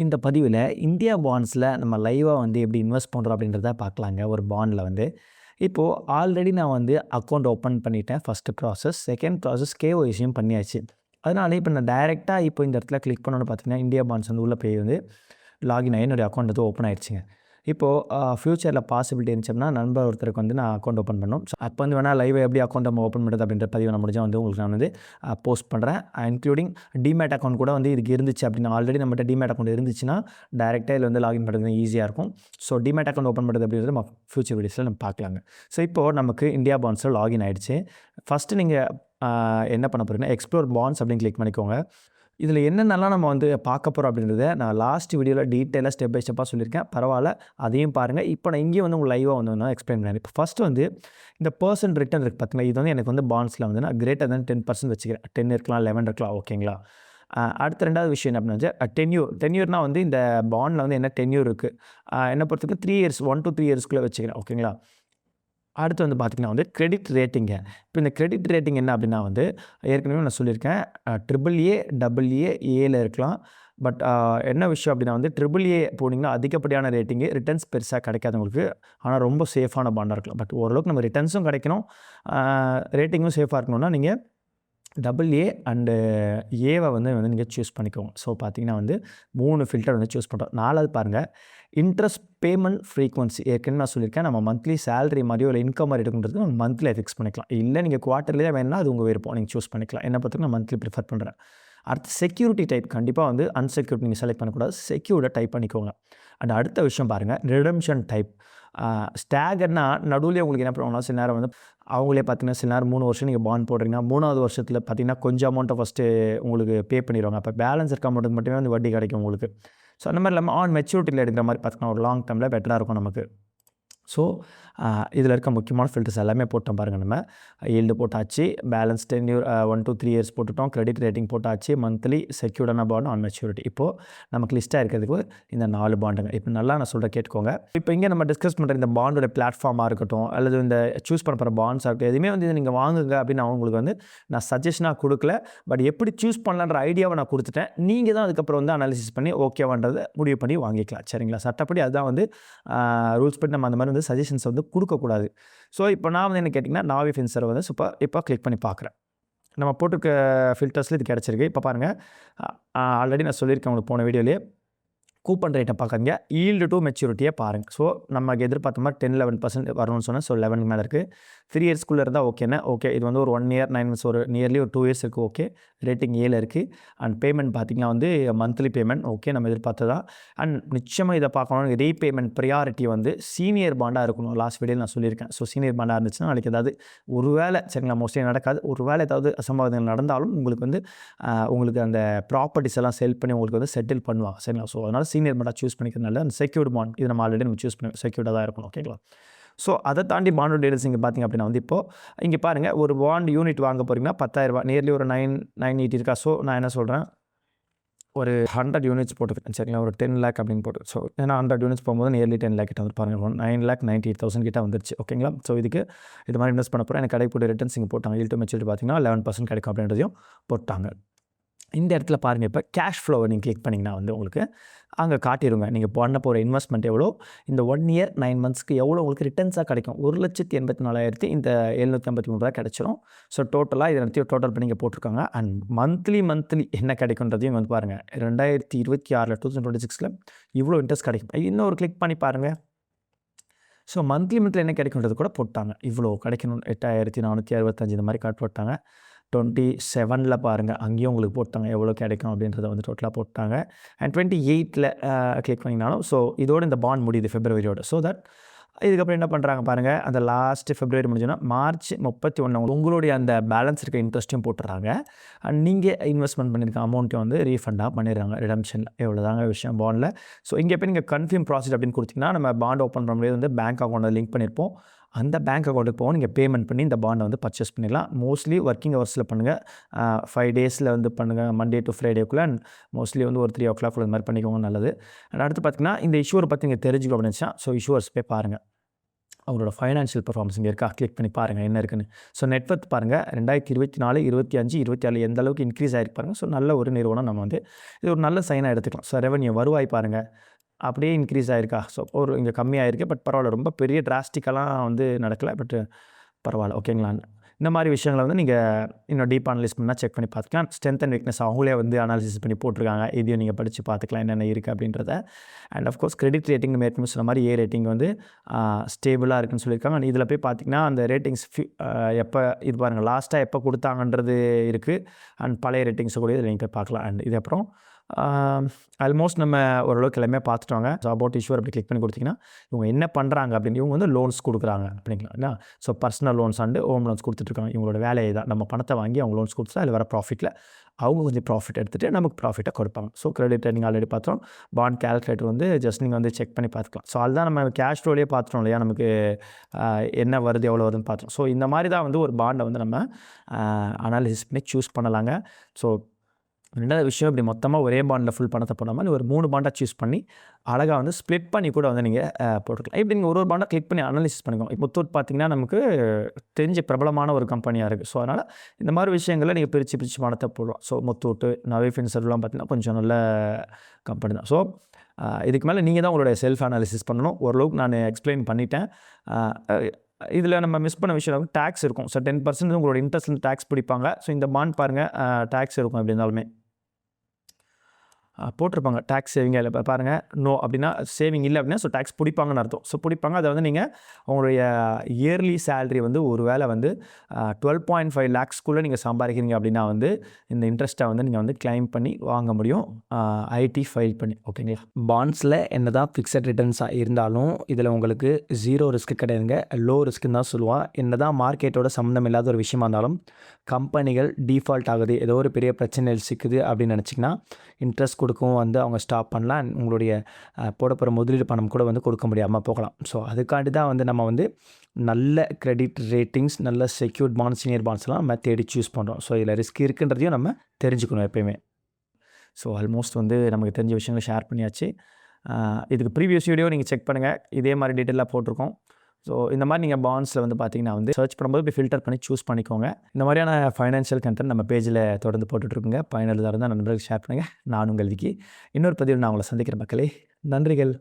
இந்த பதிவில் இந்தியா பாண்ட்ஸில் நம்ம லைவாக வந்து எப்படி இன்வெஸ்ட் பண்ணுறோம் அப்படின்றத பார்க்கலாங்க. ஒரு பாண்டில் வந்து இப்போது ஆல்ரெடி நான் வந்து அக்கௌண்ட் ஓப்பன் பண்ணிட்டேன். ஃபஸ்ட்டு ப்ராசஸ், செகண்ட் ப்ராசஸ் கேஒய்சியும் பண்ணியாச்சு. அதனால இப்போ நான் டைரெக்டாக இப்போ இந்த இடத்துல கிளிக் பண்ணணும்னு பார்த்தீங்கன்னா இந்தியா பாண்ட்ஸ் வந்து உள்ளே போய் வந்து லாகின் ஆகி என்னுடைய அக்கௌண்ட் வந்து ஓப்பன் ஆயிடுச்சுங்க. இப்போது ஃப்யூச்சரில் பாசிபிலிட்டி இருந்துச்சுன்னா நண்பர் ஒருத்தருக்கு வந்து நான் அக்கௌண்ட் ஓப்பன் பண்ணணும். ஸோ அப்போ வந்து வேணால் லைவ் எப்படி அக்கௌண்ட் நம்ம ஓப்பன் பண்ணுறது அப்படின்ற பதிவு நான் முடிஞ்சால் வந்து உங்களுக்கு நான் வந்து போஸ்ட் பண்ணுறேன். இன்க்ளூடிங் டிமேட் அக்கௌண்ட் கூட வந்து இதுக்கு இருந்துச்சு அப்படின்னா, ஆல்ரெடி நம்மகிட்ட டிமேட் அக்கௌண்ட் இருந்துச்சுன்னா டேரெக்டாக இதில் வந்து லாகின் பண்ணுறது ஈஸியாக இருக்கும். ஸோ டிமேட் அக்கௌண்ட் ஓப்பன் பண்ணுறது அப்படின்றது நம்ம ஃப்யூச்சர் வீடியோஸில் நம்ம பார்க்கலாங்க. ஸோ இப்போது நமக்கு இந்தியா பாண்ட்ஸில் லாகின் ஆகிடுச்சு. ஃபஸ்ட்டு நீங்கள் என்ன பண்ண போகிறீங்கன்னா எக்ஸ்ப்ளோர் பாண்ட்ஸ் அப்படின்னு கிளிக் பண்ணிக்கோங்க. இதில் என்னென்னலாம் நம்ம வந்து பார்க்க போகிறோம் அப்படின்றத நான் லாஸ்ட் வீடியோவில் டீட்டெயிலாக ஸ்டெப் பை ஸ்டெப்பாக சொல்லியிருக்கேன். பரவாயில்ல, அதையும் பாருங்கள். இப்போ நான் இங்கேயும் வந்து உங்களுக்கு லைவாக வந்து நான் எக்ஸ்பிளைன் பண்ணுறேன். இப்போ ஃபஸ்ட்டு வந்து இந்த % ரிட்டர்ன் இருக்குது பார்த்தீங்களா, இது வந்து எனக்கு வந்து பாண்ட்ஸில் வந்து நான் கிரேட்டர் தென் 10% வச்சுக்கிறேன். 10 இருக்கலாம், 11 இருக்கலாம், ஓகேங்களா. அடுத்த ரெண்டாவது விஷயம் என்ன அப்படின்னா டென்யூர்னால் வந்து இந்த பாண்டில் வந்து என்ன டென்யூர் இருக்குது, என்னை பொறுத்தவரைக்கும் 3 இயர்ஸ் 1 to 3 இயர்ஸ்க்குள்ளே வச்சுக்கிறேன், ஓகேங்களா. அடுத்து வந்து பார்த்திங்கன்னா வந்து கிரெடிட் ரேட்டிங்க. இப்போ இந்த கிரெடிட் ரேட்டிங் என்ன அப்படின்னா வந்து ஏற்கனவே நான் சொல்லியிருக்கேன், AAA, AA, ஏல இருக்கலாம். பட் என்ன விஷயம் அப்படின்னா வந்து AAA போனீங்கன்னா அதிகப்படியான ரேட்டிங்கு, ரிட்டர்ன்ஸ் பெருசாக கிடைக்காது உங்களுக்கு. ஆனால் ரொம்ப சேஃபான பாண்டாக இருக்கலாம். பட் ஓரளவுக்கு நம்ம ரிட்டர்ன்ஸும் கிடைக்கணும், ரேட்டிங்கும் சேஃபாக இருக்கணும்னா நீங்கள் AA அண்டு ஏவை வந்து நீங்கள் சூஸ் பண்ணிக்கோங்க. ஸோ பார்த்தீங்கன்னா வந்து 3 ஃபில்டர் வந்து சூஸ் பண்ணுறோம். 4வது பாருங்கள், இன்ட்ரெஸ்ட் பேமெண்ட் ஃப்ரீக்வன்சி. ஏற்கனவே நான் சொல்லியிருக்கேன், நம்ம மந்த்லி சேலரி மாதிரியோ இல்லை இன்கம் மாதிரி எடுக்குன்றது நம்ம மந்த்லியாக ஃபிக்ஸ் பண்ணிக்கலாம். இல்லை நீங்கள் குவார்ட்டர்லியே வேணும்னா அது உங்கள் விருப்பம், நீங்கள் சூஸ் பண்ணிக்கலாம். என்ன பார்த்தீங்கன்னா நான் மந்த்லி ப்ரிஃபர் பண்ணுறேன். அடுத்து செக்யூரிட்டி டைப், கண்டிப்பாக வந்து அன்செக்யூர்ட் நீங்கள் செலக்ட் பண்ணக்கூடாது, செக்யூர்டை டைப் பண்ணிக்கோங்க. அண்ட் அடுத்த விஷயம் பாருங்கள், ரிடம்ஷன் டைப். ஸ்டாகர்னா நடுவில் உங்களுக்கு என்ன பண்ணுவாங்கன்னா சில நேரம் வந்து அவங்களே பார்த்தீங்கன்னா சில நேரம் 3 வருஷம் நீங்கள் பாண்ட் போடுறீங்கன்னா 3வது வருஷத்தில் பார்த்தீங்கன்னா கொஞ்சம் அமௌண்ட்டை ஃபஸ்ட்டு உங்களுக்கு பே பண்ணிடுவாங்க. அப்போ பேலன்ஸ் இருக்க அமௌண்ட்டுக்கு மட்டுமே வந்து வட்டி கிடைக்கும் உங்களுக்கு. ஸோ அந்த மாதிரி இல்லாமல் ஆன் மெச்சூரிட்டியில் எடுக்கிற மாதிரி பார்த்தீங்கன்னா ஒரு லாங் டேர்மில் பெட்டராக இருக்கும் நமக்கு. ஸோ இதில் இருக்க முக்கியமான ஃபில்டர்ஸ் எல்லாமே போட்டோம் பாருங்கள். நம்ம ஈல்டு போட்டாச்சு, பேலன்ஸ் டென்யூர் 1 to 3 இயர்ஸ் போட்டுட்டோம், கிரெடிட் ரேட்டிங் போட்டாச்சு, மந்த்லி செக்யூர்டான பாண்ட், ஆன் மெச்சூரிட்டி. இப்போது நமக்கு லிஸ்ட்டாக இருக்கிறதுக்கு இந்த 4 பாண்டுங்க. இப்போ நல்லா நான் சொல்கிற கேட்டுக்கோங்க. இப்போ இங்கே நம்ம டிஸ்கஸ் பண்ணுற இந்த பாண்டோட பிளாட்ஃபார்மாக இருக்கட்டும் அல்லது இந்த சூஸ் பண்ண போகிற பாண்ட்ஸாக இருக்கட்டும், எதுவுமே வந்து நீங்கள் வாங்குங்க அப்படின்னு நான் உங்களுக்கு வந்து நான் சஜஷனாக கொடுக்கல. பட் எப்படி சூஸ் பண்ணலான்ற ஐடியாவை நான் கொடுத்துட்டேன். நீங்கள் தான் அதுக்கப்புறம் வந்து அனாலிசிஸ் பண்ணி ஓகேவான்றதை முடிவு பண்ணி வாங்கிக்கலாம், சரிங்களா. சட்டப்படி அதுதான் வந்து ரூல்ஸ் படி நம்ம அந்த மாதிரி வந்து சஜஷன்ஸ் வந்து கொடுக்கக்கூடாது. ஸோ இப்போ நான் வந்து என்ன கேட்டிங்கன்னா நாவி ஃபின்சரை வந்து இப்போ கிளிக் பண்ணி பார்க்குறேன். நம்ம போட்டிருக்க ஃபில்டர்ஸில் இது கிடச்சிருக்கு. இப்போ பாருங்கள், ஆல்ரெடி நான் சொல்லியிருக்கேன் உங்களுக்கு போன வீடியோலேயே, கூப்பன் ரேட்டை பார்க்குறீங்க, ஈல்டு டு மெச்சூரிட்டியை பாருங்கள். ஸோ நமக்கு எதிர்பார்த்த மாதிரி 10-11% வரணும்னு சொன்னேன். ஸோ 11 மேலே இருக்குது. 3 இயர்ஸ்க்குள்ளே இருந்தால் ஓகேண்ணே, ஓகே. இது வந்து ஒரு 1 year 9 months, ஒரு நியர்லி ஒரு 2 years இருக்குது, ஓகே. ரேட்டிங் ஏல இருக்குது. அண்ட் பேமெண்ட் பார்த்திங்கன்னா வந்து மந்த்லி பேமெண்ட், ஓகே, நம்ம எதிர்பார்த்ததா. அண்ட் நிச்சயமாக இதை பார்க்கணும், ரீபேமெண்ட் ப்ரியாரிட்டி வந்து சீனியர் பாண்டாக இருக்கணும். லாஸ்ட் வீடியோவில் நான் சொல்லியிருக்கேன். ஸோ சீனியர் பாண்டாக இருந்துச்சுன்னா நாளைக்கு ஏதாவது ஒரு வேளை, சரிங்களா, மோஸ்ட்லி நடக்காது, ஒரு வேளை ஏதாவது அசம்பாவிதங்கள் நடந்தாலும் உங்களுக்கு வந்து உங்களுக்கு அந்த ப்ராப்பர்ட்டிஸ் எல்லாம் செல் பண்ணி உங்களுக்கு வந்து செட்டில் பண்ணுவாங்க, சரிங்களா. ஸோ அதனால் சீனியர் பாண்டாக சூஸ் பண்ணிக்கிறதுனால அந்த செக்யூர்டு பாண்ட் இது நம்ம ஆல்ரெடி நம்ம சூஸ் பண்ணி செக்யூர்டாக தான் இருக்கணும், ஓகேங்களா. ஸோ அதை தாண்டி பாண்டோட டீடைல்ஸ் இங்கே பார்த்திங்க அப்படின்னா வந்து இப்போது இங்கே பாருங்கள், ஒரு பாண்ட் யூனிட் வாங்க போகிறீங்கன்னா 10,000 நியர்லி ஒரு 980 இருக்கா. ஸோ நான் என்ன சொல்கிறேன், ஒரு 100 யூனிட்ஸ் போட்டுக்கிறேன், சரிங்களா. ஒரு 10 lakh அப்படின்னு போட்டு. ஸோ ஏன்னா 100 யூனிட்ஸ் போகும்போது நியர்லி 10 lakh கிட்ட வந்து பாருங்கள், 9,98,000 கிட்ட வந்துருச்சு, ஓகேங்களா. ஸோ இதுக்கு இது மாதிரி இன்வெஸ்ட் பண்ண போகிறேன். எனக்கு கிடைக்கக்கூடிய ரிட்டர்ன்ஸ் இங்கே போட்டாங்க. ஈல்டு மெச்சூரிட்டி பார்த்தீங்கன்னா 11% கிடைக்கும் அப்படின்றதையும் போட்டாங்க. இந்த இடத்துல பாருங்கள், இப்போ கேஷ் ஃப்ளோவை நீங்கள் கிளிக் பண்ணிங்கன்னா வந்து உங்களுக்கு அங்கே காட்டிடுங்க நீங்கள் பண்ண போகிற இன்வெஸ்ட்மெண்ட் எவ்வளோ, இந்த 1 year 9 monthsக்கு எவ்வளோ உங்களுக்கு ரிட்டர்ன்ஸாக கிடைக்கும். 1,84,000 இந்த 753 கிடச்சிரும். ஸோ டோட்டலாக இதை நடத்தி டோட்டல் பண்ணி இங்கே போட்டிருக்காங்க. அண்ட் மந்த்லி என்ன கிடைக்குன்றதையும் வந்து பாருங்கள், 2026 2026 இவ்வளோ இன்ட்ரெஸ்ட் கிடைக்கும். இன்னொரு கிளிக் பண்ணி பாருங்கள். ஸோ மந்த்லி என்ன கிடைக்குன்றது கூட போட்டாங்க. இவ்வளோ கிடைக்கணும், 8,465 இந்த மாதிரி காட்டு போட்டாங்க. 27 பாருங்கள், அங்கேயும் உங்களுக்கு போட்டாங்க எவ்வளோ கிடைக்கும் அப்படின்றத வந்து டோட்டலாக போட்டாங்க. அண்ட் 28 கிளிக் பண்ணிங்கனாலும் ஸோ இதோடு இந்த பாண்ட் முடியுது Februaryயோட. ஸோ தட் இதுக்கப்புறம் என்ன பண்ணுறாங்க பாருங்கள், அந்த லாஸ்ட்டு February முடிஞ்சுன்னா March 31 உங்களுடைய அந்த பேலன்ஸ் இருக்க இன்ட்ரெஸ்ட்டையும் போட்டுறாங்க. அண்ட் நீங்கள் இன்வெஸ்ட்மெண்ட் பண்ணியிருக்க அமௌண்ட்டையும் வந்து ரீஃபண்டாக பண்ணிடுறாங்க ரிடம்ஷனில். எவ்வளோ தாங்க விஷயம் பாண்டில். ஸோ இங்கே போய் நீங்கள் கன்ஃபார்ம் ப்ராசஸ் அப்படின்னு கொடுத்தீங்கன்னா நம்ம பாண்ட் ஓப்பன் பண்ண முடியாது, வந்து பேங்க் அக்கௌண்ட்டை லிங்க் பண்ணியிருப்போம். அந்த பேங்க் அக்கௌண்ட்டுக்கு போக நீங்கள் பேமெண்ட் பண்ணி இந்த பாண்டை வந்து பர்ச்சேஸ் பண்ணிடலாம். மோஸ்ட்லி ஒர்க்கிங் ஹவர்ஸில் பண்ணுங்கள், 5 daysல வந்து பண்ணுங்கள், Monday to Fridayக்குள்ளே. அண்ட் மோஸ்ட்லி வந்து ஒரு 3 o'clock இது மாதிரி பண்ணிக்கோங்க, நல்லது. அண்ட் அடுத்து பார்த்திங்கன்னா இந்த இஷ்யூரை பற்றி நீங்கள் தெரிஞ்சுக்கணும் அப்படின்னா ஸோ இஷ்யூவர்ஸ் போய் பாருங்கள். அவரோட ஃபைனான்ஷியல் பெர்ஃபார்மன்ஸ் இங்கே இருக்கா, கிளிக் பண்ணி பாருங்கள் என்ன இருக்குன்னு. ஸோ நெட்வொர்த் பாருங்கள் 2024, 25, 26 எந்த அளவுக்கு இன்க்ரீஸ் ஆகிருக்கு பாருங்கள். ஸோ நல்ல ஒரு நிறுவனம், நம்ம வந்து இது ஒரு நல்ல சைனாக எடுத்துக்கலாம். ஸோ ரெவன்யூ வருவாய் பாருங்கள் அப்படியே இன்க்ரீஸ் ஆகிருக்கா. ஸோ ஒரு இங்கே கம்மியாகிருக்கு, பட் பரவாயில்ல, ரொம்ப பெரிய டிராஸ்டிக்கெல்லாம் வந்து நடக்கலை, பட் பரவாயில்ல, ஓகேங்களா. இந்த மாதிரி விஷயங்களை வந்து நீங்கள் இன்னும் டீப் அனலைஸ் பண்ணால் செக் பண்ணி பார்த்துக்கலாம். ஸ்ட்ரென்த் அண்ட் வீக்னஸ் அவங்களே வந்து அனாலிசிஸ் பண்ணி போட்டிருக்காங்க. இதையும் நீங்கள் படித்து பார்த்துக்கலாம் என்னென்ன இருக்குது அப்படின்றத. அண்ட் ஆஃப்கோர்ஸ் கிரெடிட் ரேட்டிங் நம்ம ஏற்கனவே சொன்ன மாதிரி ரேட்டிங் வந்து ஸ்டேபிளாக இருக்குன்னு சொல்லியிருக்காங்க. அண்ட் இதில் போய் பார்த்தீங்கன்னா அந்த ரேட்டிங்ஸ் எப்போ இது பாருங்கள் லாஸ்ட்டாக எப்போ கொடுத்தாங்கன்றது இருக்குது. அண்ட் பழைய ரேட்டிங்ஸை கூட இதில் நீங்கள் போய் பார்க்கலாம். அண்ட் இது அப்புறம் ஆல்மோஸ்ட் நம்ம ஓரளவுக்கு எல்லாமே பார்த்துட்டோங்க. ஸோ அபவுட் இஷ்யூர் அப்படி கிளிக் பண்ணி கொடுத்தீங்கன்னா இவங்க என்ன பண்ணுறாங்க அப்படின்னு, இவங்க வந்து லோன்ஸ் கொடுக்குறாங்க அப்படிங்களா. So personal loans and home loans கொடுத்துட்ருக்காங்க. இவங்களோட வேலையை தான் நம்ம பணத்தை வாங்கி அவங்க லோன்ஸ் கொடுத்தா அதில் வர ப்ராஃபிட்டில் அவங்க கொஞ்சம் ப்ராஃபிட் எடுத்துகிட்டு நமக்கு ப்ராஃபிட்டை கொடுப்பாங்க. ஸோ கிரெடிட் ரேட்டிங் ஆல்ரெடி பார்த்தோம். பாண்ட் கேல்குலேட்டர் வந்து ஜஸ்ட் நீங்கள் வந்து செக் பண்ணி பார்த்துக்கலாம். ஸோ அதுதான் நம்ம கேஷ் ஃப்ளோலேயே பார்த்துட்டோம் இல்லையா, நமக்கு என்ன வருது எவ்வளோ வருதுன்னு பார்த்தோம். ஸோ இந்த மாதிரி தான் வந்து ஒரு பாண்டை வந்து நம்ம அனாலிசிஸ் பண்ணி சூஸ் பண்ணலாங்க. ஸோ ரெண்டாவது விஷயம், இப்படி மொத்தமாக ஒரே பாண்டில் ஃபுல் பணத்தை போடாமல் ஒரு 3 பாண்டாக சூஸ் பண்ணி அழகாக வந்து ஸ்ப்ளிட் பண்ணி கூட வந்து நீங்கள் போட்டுக்கலாம். இப்படி நீங்கள் ஒரு பாண்டாக கிளிக் பண்ணி அனாலிசிஸ் பண்ணிக்கோங்க. இப்போ முத்தூட் பார்த்திங்கன்னா நமக்கு தெரிஞ்ச பிரபலமான ஒரு கம்பெனியாக இருக்குது. ஸோ அதனால் இந்த மாதிரி விஷயங்களை நீங்கள் பிரித்து பணத்தை போடுவோம். ஸோ முத்தூட்டு, நவே ஃபின்சர்லாம் பார்த்திங்கன்னா கொஞ்சம் நல்ல கம்பெனி தான். ஸோ இதுக்கு மேலே நீங்கள் தான் உங்களுடைய செல்ஃப் அனாலிசிஸ் பண்ணணும். ஓரளவுக்கு நான் எக்ஸ்பிளைன் பண்ணிட்டேன். இதில் நம்ம மிஸ் பண்ண விஷயம் வந்து டேக்ஸ் இருக்கும். ஸோ 10% உங்களோட இன்ட்ரெஸ்ட் டேக்ஸ் பிடிப்பாங்க. ஸோ இந்த பாண்ட் பாருங்கள் டேக்ஸ் இருக்கும் எப்படி இருந்தாலுமே போட்டிருப்பாங்க. டேக்ஸ் சேவிங் இல்லை பாருங்கள், நோ அப்படின்னா சேவிங் இல்லை அப்படின்னா ஸோ டேக்ஸ் பிடிப்பாங்கன்னு அர்த்தம். ஸோ பிடிப்பாங்க, அதை வந்து நீங்கள் உங்களுடைய இயர்லி சேலரி வந்து ஒரு வேளை வந்து 12.5 lakhsக்குள்ளே நீங்கள் சம்பாதிக்கிறீங்க அப்படின்னா வந்து இந்த இன்ட்ரெஸ்ட்டை வந்து நீங்கள் வந்து கிளைம் பண்ணி வாங்க முடியும், ஐடி ஃபைல் பண்ணி. ஓகேங்களா. பாண்ட்ஸில் என்ன தான் ஃபிக்ஸட் ரிட்டர்ன்ஸாக இருந்தாலும் இதில் உங்களுக்கு 0 ரிஸ்க் கிடையாதுங்க, லோ ரிஸ்க்குன்னு தான் சொல்லுவான். என்ன தான் மார்க்கெட்டோட சம்மந்தம் இல்லாத ஒரு விஷயமா இருந்தாலும் கம்பெனிகள் டிஃபால்ட் ஆகுது, ஏதோ ஒரு பெரிய பிரச்சனைகள் சிக்குது அப்படின்னு நினச்சிங்கன்னா இன்ட்ரெஸ்ட் கொடுக்கவும் வந்து அவங்க ஸ்டாப் பண்ணலாம். உங்களுடைய போட போகிற முதலீடு பணம் கூட வந்து கொடுக்க முடியாமல் போகலாம். ஸோ அதுக்காண்டி தான் வந்து நம்ம வந்து நல்ல கிரெடிட் ரேட்டிங்ஸ், நல்ல செக்யூர்ட் பாண்ட்ஸ், சீனியர் பாண்ட்ஸ்லாம் நம்ம தேடி சூஸ் பண்ணுறோம். ஸோ இதில் ரிஸ்க் இருக்குன்றதையும் நம்ம தெரிஞ்சுக்கணும் எப்பயுமே. ஸோ ஆல்மோஸ்ட் வந்து நமக்கு தெரிஞ்ச விஷயங்களை ஷேர் பண்ணியாச்சு. இதுக்கு ப்ரீவியஸ் வீடியோ நீங்கள் செக் பண்ணுங்கள், இதே மாதிரி டீட்டெயிலாக போட்டிருக்கோம். ஸோ இந்த மாதிரி நீங்கள் பாண்ட்ஸில் வந்து பார்த்தீங்கன்னா வந்து சர்ச் பண்ணும்போது இப்படி ஃபில்டர் பண்ணி சூஸ் பண்ணிக்கோங்க. இந்த மாதிரியான ஃபைனான்ஷியல் கண்டென்ட் நம்ம பேஜில் தொடர்ந்து போட்டுட்ருக்குங்க. பயனுள்ளதாக இருந்தால் நண்பர்களுக்கு ஷேர் பண்ணுங்கள். நான் உங்கள் விக்கி. இன்னொரு பதிவில் நான் உங்களை சந்திக்கிற மக்களே, நன்றிகள்.